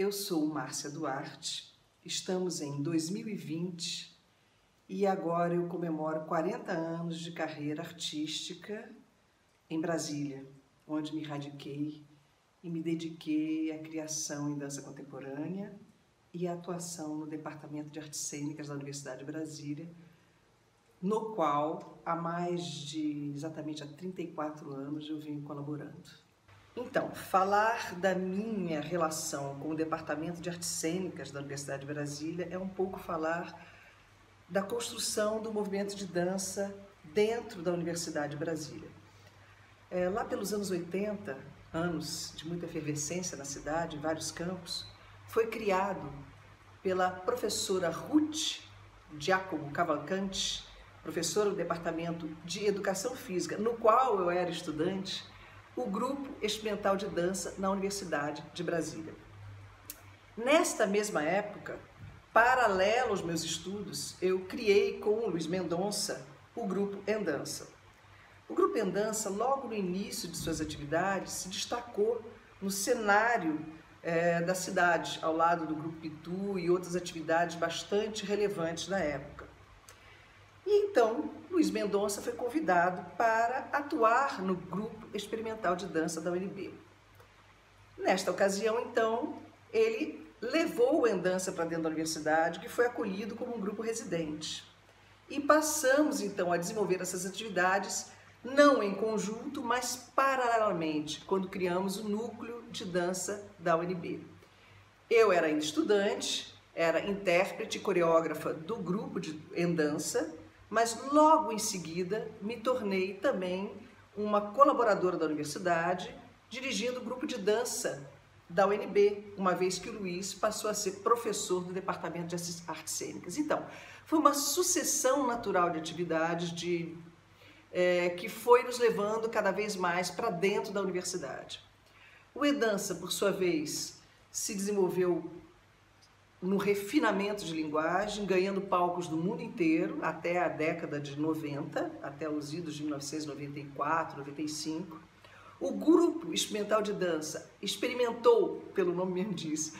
Eu sou Márcia Duarte, estamos em 2020 e agora eu comemoro 40 anos de carreira artística em Brasília, onde me radiquei e me dediquei à criação em dança contemporânea e à atuação no Departamento de Artes Cênicas da Universidade de Brasília, no qual exatamente há 34 anos eu venho colaborando. Então, falar da minha relação com o Departamento de Artes Cênicas da Universidade de Brasília é um pouco falar da construção do movimento de dança dentro da Universidade de Brasília. Lá pelos anos 80, anos de muita efervescência na cidade, em vários campos, foi criado pela professora Ruth Giacomo Cavalcanti, professora do Departamento de Educação Física, no qual eu era estudante, o Grupo Experimental de Dança na Universidade de Brasília. Nesta mesma época, paralelo aos meus estudos, eu criei com o Luiz Mendonça o Grupo Endança. O Grupo Endança, logo no início de suas atividades, se destacou no cenário da cidade, ao lado do Grupo Pitu e outras atividades bastante relevantes da época. E então, Luiz Mendonça foi convidado para atuar no Grupo Experimental de Dança da UNB. Nesta ocasião, então, ele levou o Endança para dentro da universidade, que foi acolhido como um grupo residente. E passamos, então, a desenvolver essas atividades, não em conjunto, mas paralelamente, quando criamos o Núcleo de Dança da UNB. Eu era ainda estudante, era intérprete e coreógrafa do grupo de Endança, mas logo em seguida me tornei também uma colaboradora da universidade, dirigindo o grupo de dança da UNB, uma vez que o Luiz passou a ser professor do Departamento de Artes Cênicas. Então, foi uma sucessão natural de atividades que foi nos levando cada vez mais para dentro da universidade. O Endança, por sua vez, se desenvolveu no refinamento de linguagem, ganhando palcos do mundo inteiro até a década de 90, até os idos de 1994, 95. O Grupo Experimental de Dança experimentou, pelo nome mesmo diz,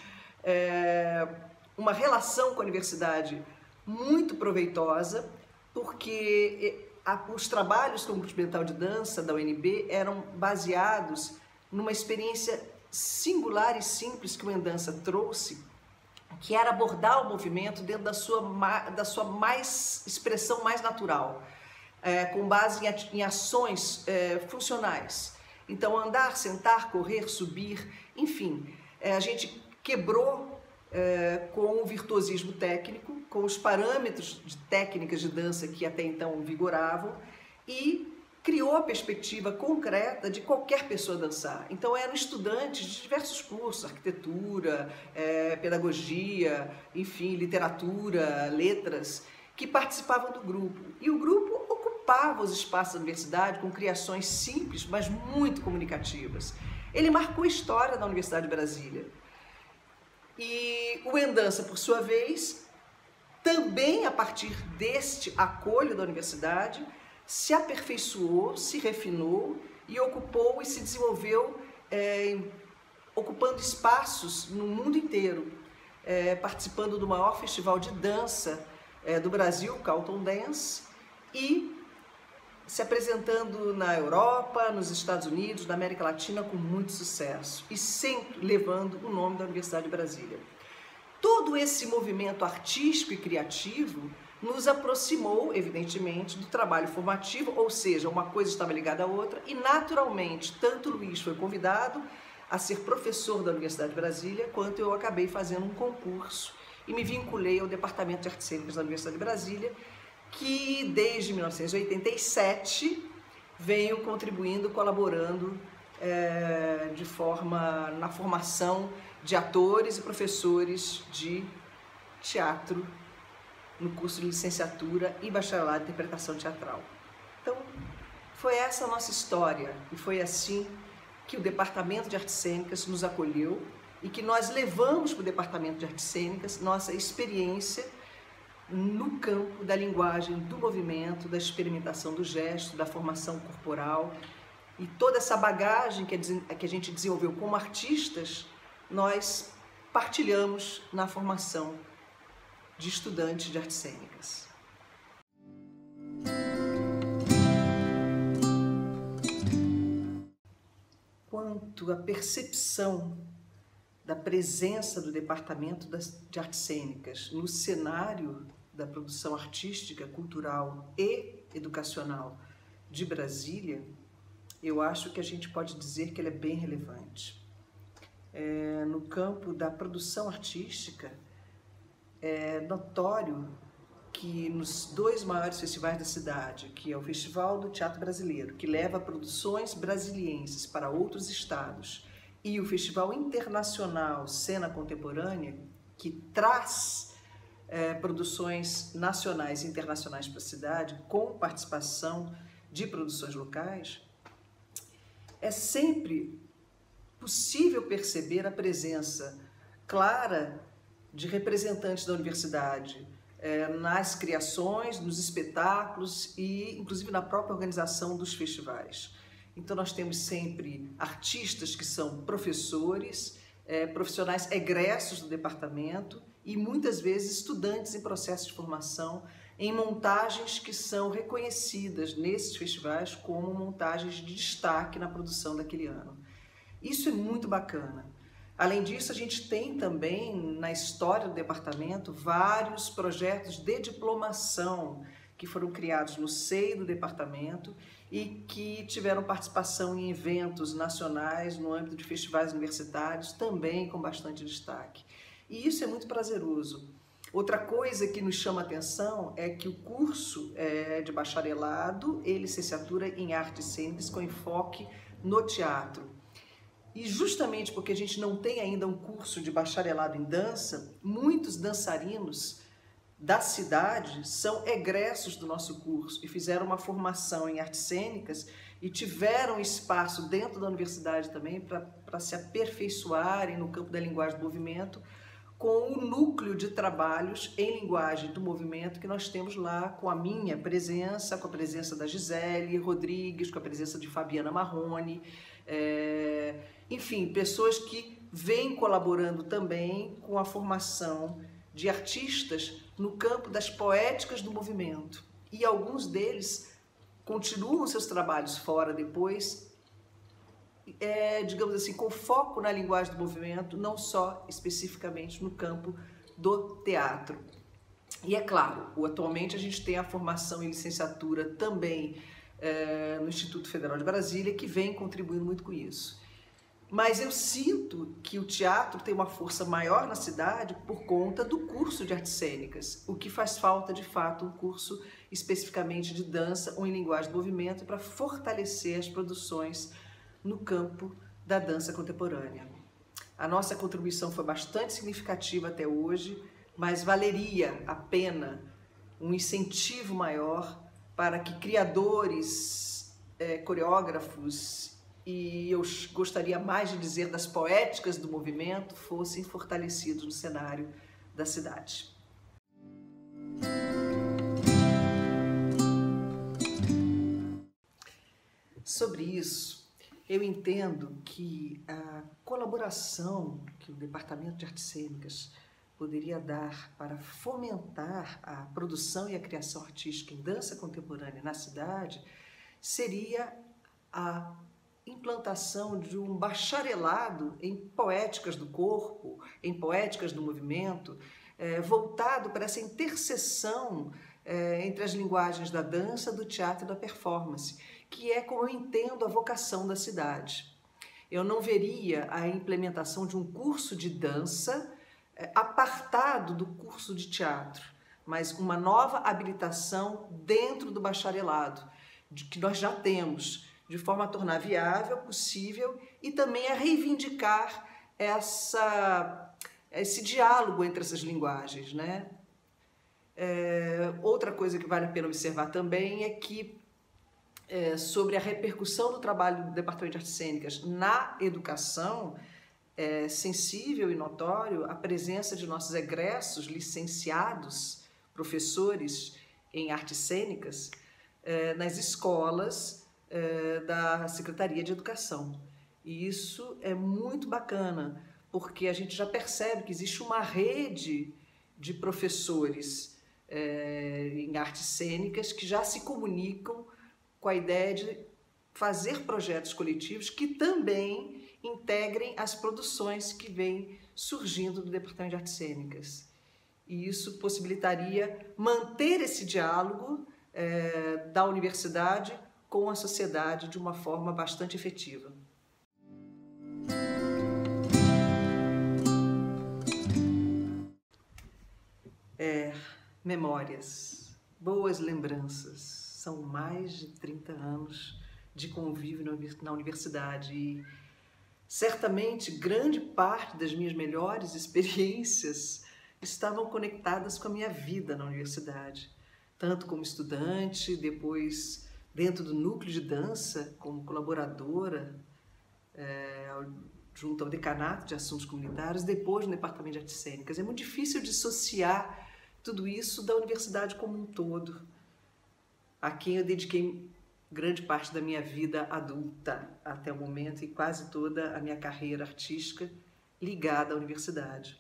uma relação com a universidade muito proveitosa, porque os trabalhos com o Grupo Experimental de Dança da UNB eram baseados numa experiência singular e simples que o Endança trouxe, que era abordar o movimento dentro da sua expressão mais natural, com base em ações funcionais. Então, andar, sentar, correr, subir, enfim, a gente quebrou com o virtuosismo técnico, com os parâmetros de técnicas de dança que até então vigoravam e criou a perspectiva concreta de qualquer pessoa dançar. Então eram estudantes de diversos cursos, arquitetura, pedagogia, enfim, literatura, letras, que participavam do grupo. E o grupo ocupava os espaços da universidade com criações simples, mas muito comunicativas. Ele marcou a história da Universidade de Brasília. E o Endança, por sua vez, também a partir deste acolho da universidade, se aperfeiçoou, se refinou e ocupou e se desenvolveu ocupando espaços no mundo inteiro, participando do maior festival de dança do Brasil, Carlton Dance, e se apresentando na Europa, nos Estados Unidos, na América Latina com muito sucesso e sempre levando o nome da Universidade de Brasília. Todo esse movimento artístico e criativo nos aproximou, evidentemente, do trabalho formativo, ou seja, uma coisa estava ligada à outra, e naturalmente, tanto o Luiz foi convidado a ser professor da Universidade de Brasília, quanto eu acabei fazendo um concurso e me vinculei ao Departamento de Artes Cênicas da Universidade de Brasília, que desde 1987 venho contribuindo, colaborando na formação de atores e professores de teatro no curso de licenciatura e bacharelado de interpretação teatral. Então, foi essa a nossa história e foi assim que o Departamento de Artes Cênicas nos acolheu e que nós levamos para o Departamento de Artes Cênicas nossa experiência no campo da linguagem, do movimento, da experimentação do gesto, da formação corporal e toda essa bagagem que a gente desenvolveu como artistas, nós partilhamos na formação de estudantes de artes cênicas. Quanto à percepção da presença do Departamento de Artes Cênicas no cenário da produção artística, cultural e educacional de Brasília, eu acho que a gente pode dizer que ele é bem relevante. No campo da produção artística, é notório que nos 2 maiores festivais da cidade, que é o Festival do Teatro Brasileiro, que leva produções brasilienses para outros estados, e o Festival Internacional Cena Contemporânea, que traz produções nacionais e internacionais para a cidade, com participação de produções locais, é sempre possível perceber a presença clara de representantes da universidade nas criações, nos espetáculos e, inclusive, na própria organização dos festivais. Então, nós temos sempre artistas que são professores, profissionais egressos do departamento e, muitas vezes, estudantes em processo de formação em montagens que são reconhecidas nesses festivais como montagens de destaque na produção daquele ano. Isso é muito bacana. Além disso, a gente tem também, na história do departamento, vários projetos de diplomação que foram criados no seio do departamento e que tiveram participação em eventos nacionais, no âmbito de festivais universitários, também com bastante destaque. E isso é muito prazeroso. Outra coisa que nos chama a atenção é que o curso de bacharelado e licenciatura em artes cênicas com enfoque no teatro. E justamente porque a gente não tem ainda um curso de bacharelado em dança, muitos dançarinos da cidade são egressos do nosso curso e fizeram uma formação em artes cênicas e tiveram espaço dentro da universidade também para se aperfeiçoarem no campo da linguagem do movimento, com o núcleo de trabalhos em linguagem do movimento que nós temos lá, com a minha presença, com a presença da Gisele Rodrigues, com a presença de Fabiana Marrone, enfim, pessoas que vêm colaborando também com a formação de artistas no campo das poéticas do movimento. E alguns deles continuam seus trabalhos fora depois, digamos assim, com foco na linguagem do movimento, não só especificamente no campo do teatro. E é claro, atualmente a gente tem a formação em licenciatura também no Instituto Federal de Brasília, que vem contribuindo muito com isso. Mas eu sinto que o teatro tem uma força maior na cidade por conta do curso de artes cênicas, o que faz falta, de fato, um curso especificamente de dança ou em linguagem do movimento para fortalecer as produções no campo da dança contemporânea. A nossa contribuição foi bastante significativa até hoje, mas valeria a pena um incentivo maior para que criadores, coreógrafos e eu gostaria mais de dizer das poéticas do movimento fossem fortalecidos no cenário da cidade. Sobre isso, eu entendo que a colaboração que o Departamento de Artes Cênicas poderia dar para fomentar a produção e a criação artística em dança contemporânea na cidade seria a implantação de um bacharelado em poéticas do corpo, em poéticas do movimento, voltado para essa interseção entre as linguagens da dança, do teatro e da performance, que é como eu entendo a vocação da cidade. Eu não veria a implementação de um curso de dança apartado do curso de teatro, mas uma nova habilitação dentro do bacharelado, que nós já temos, de forma a tornar viável, possível e também a reivindicar esse diálogo entre essas linguagens, né? Outra coisa que vale a pena observar também é que sobre a repercussão do trabalho do Departamento de Artes Cênicas na educação, é sensível e notório a presença de nossos egressos, licenciados, professores em artes cênicas, nas escolas da Secretaria de Educação. E isso é muito bacana, porque a gente já percebe que existe uma rede de professores em artes cênicas que já se comunicam com a ideia de fazer projetos coletivos que também integrem as produções que vêm surgindo do Departamento de Artes Cênicas. E isso possibilitaria manter esse diálogo da universidade com a sociedade de uma forma bastante efetiva. Memórias, boas lembranças. São mais de 30 anos de convívio na universidade e certamente grande parte das minhas melhores experiências estavam conectadas com a minha vida na universidade, tanto como estudante, depois dentro do núcleo de dança, como colaboradora, junto ao Decanato de Assuntos Comunitários, depois no Departamento de Artes Cênicas. É muito difícil dissociar tudo isso da universidade como um todo, a quem eu dediquei grande parte da minha vida adulta até o momento e quase toda a minha carreira artística ligada à universidade.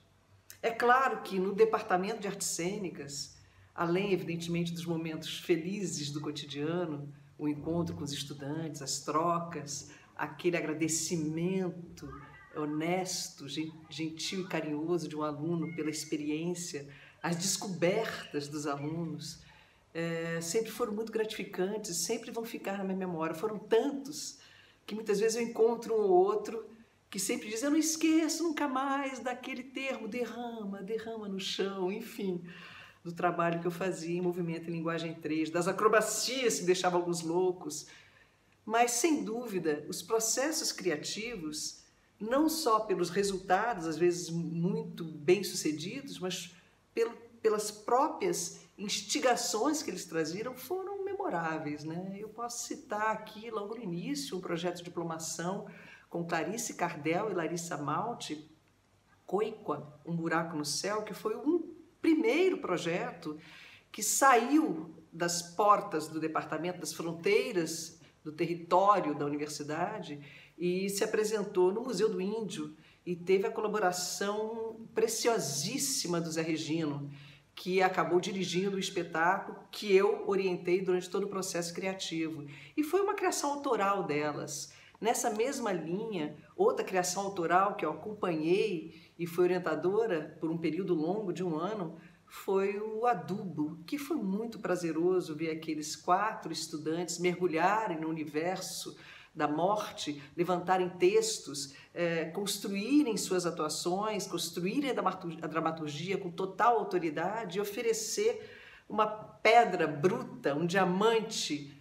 É claro que no Departamento de Artes Cênicas, além, evidentemente, dos momentos felizes do cotidiano, o encontro com os estudantes, as trocas, aquele agradecimento honesto, gentil e carinhoso de um aluno pela experiência, as descobertas dos alunos, sempre foram muito gratificantes, sempre vão ficar na minha memória. Foram tantos que muitas vezes eu encontro um ou outro que sempre diz: eu não esqueço nunca mais daquele termo, derrama, derrama no chão, enfim, do trabalho que eu fazia em movimento em linguagem 3, das acrobacias que deixavam alguns loucos. Mas, sem dúvida, os processos criativos, não só pelos resultados, às vezes muito bem-sucedidos, mas pelas próprias instigações que eles traziam, foram memoráveis, né? Eu posso citar aqui, logo no início, um projeto de diplomação com Clarice Cardel e Larissa Malte, Coiqua, Um Buraco no Céu, que foi um primeiro projeto que saiu das portas do departamento, das fronteiras do território da universidade e se apresentou no Museu do Índio e teve a colaboração preciosíssima do Zé Regino, que acabou dirigindo o espetáculo que eu orientei durante todo o processo criativo. E foi uma criação autoral delas. Nessa mesma linha, outra criação autoral que eu acompanhei e fui orientadora por um período longo de 1 ano, foi o Adubo, que foi muito prazeroso ver aqueles 4 estudantes mergulharem no universo da morte, levantarem textos, construírem suas atuações, construírem a dramaturgia com total autoridade e oferecer uma pedra bruta, um diamante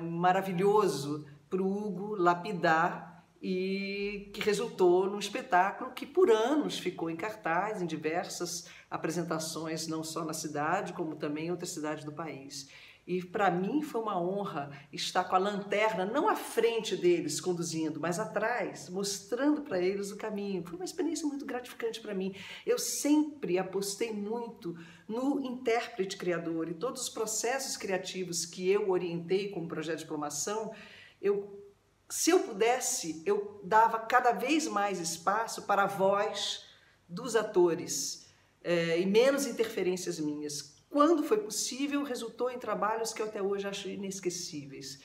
maravilhoso para o Hugo lapidar e que resultou num espetáculo que por anos ficou em cartaz, em diversas apresentações, não só na cidade, como também em outras cidades do país. E para mim foi uma honra estar com a lanterna, não à frente deles conduzindo, mas atrás, mostrando para eles o caminho. Foi uma experiência muito gratificante para mim. Eu sempre apostei muito no intérprete criador e todos os processos criativos que eu orientei como projeto de diplomação, se eu pudesse, eu dava cada vez mais espaço para a voz dos atores e menos interferências minhas. Quando foi possível, resultou em trabalhos que eu até hoje acho inesquecíveis.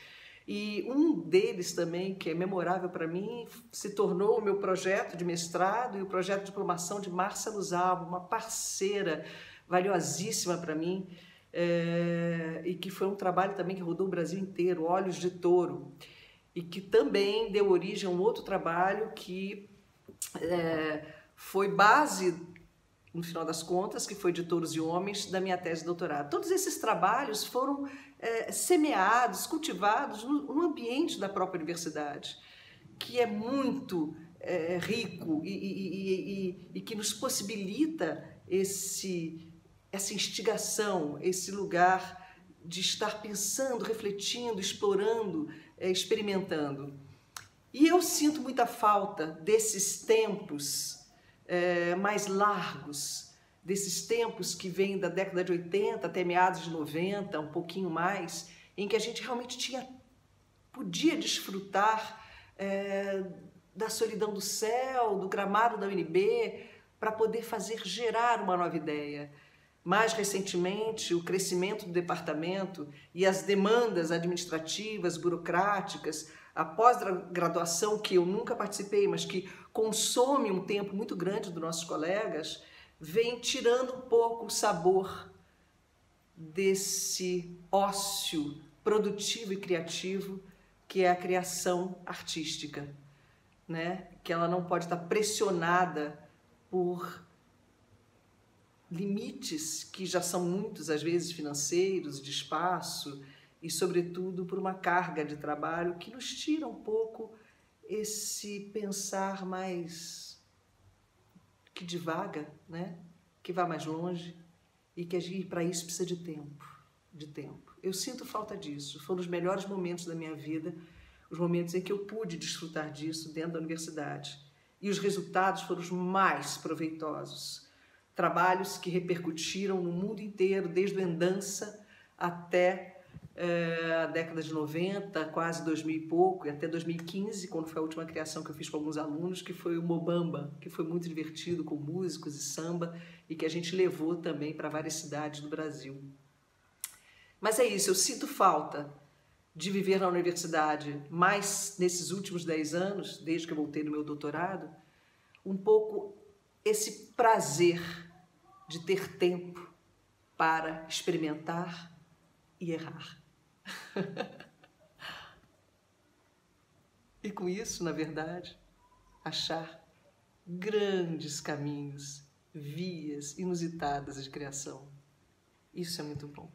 E um deles também, que é memorável para mim, se tornou o meu projeto de mestrado e o projeto de diplomação de Márcia Luzalvo, uma parceira valiosíssima para mim, e que foi um trabalho também que rodou o Brasil inteiro, Olhos de Touro, e que também deu origem a um outro trabalho que foi base, no final das contas, que foi de Touros e Homens, da minha tese de doutorado. Todos esses trabalhos foram semeados, cultivados no ambiente da própria universidade, que é muito rico e que nos possibilita essa instigação, esse lugar de estar pensando, refletindo, explorando, experimentando. E eu sinto muita falta desses tempos mais largos, desses tempos que vêm da década de 80 até meados de 90, um pouquinho mais, em que a gente realmente podia desfrutar da solidão do céu, do gramado da UNB, para poder fazer gerar uma nova ideia. Mais recentemente, o crescimento do departamento e as demandas administrativas, burocráticas, a pós-graduação, que eu nunca participei, mas que consome um tempo muito grande dos nossos colegas, vem tirando um pouco o sabor desse ócio produtivo e criativo que é a criação artística, né? Que ela não pode estar pressionada por limites que já são muitos, às vezes financeiros, de espaço e, sobretudo, por uma carga de trabalho que nos tira um pouco esse pensar mais que divaga, né? Que vá mais longe e que para isso precisa de tempo. Eu sinto falta disso. Foram os melhores momentos da minha vida, os momentos em que eu pude desfrutar disso dentro da universidade. E os resultados foram os mais proveitosos. Trabalhos que repercutiram no mundo inteiro, desde o Endança até a década de 90, quase 2000 e pouco, e até 2015, quando foi a última criação que eu fiz com alguns alunos, que foi o Mobamba, que foi muito divertido, com músicos e samba, e que a gente levou também para várias cidades do Brasil. Mas é isso, eu sinto falta de viver na universidade, mais nesses últimos 10 anos, desde que eu voltei no meu doutorado, um pouco esse prazer de ter tempo para experimentar e errar. E com isso, na verdade, achar grandes caminhos, vias inusitadas de criação. Isso é muito bom.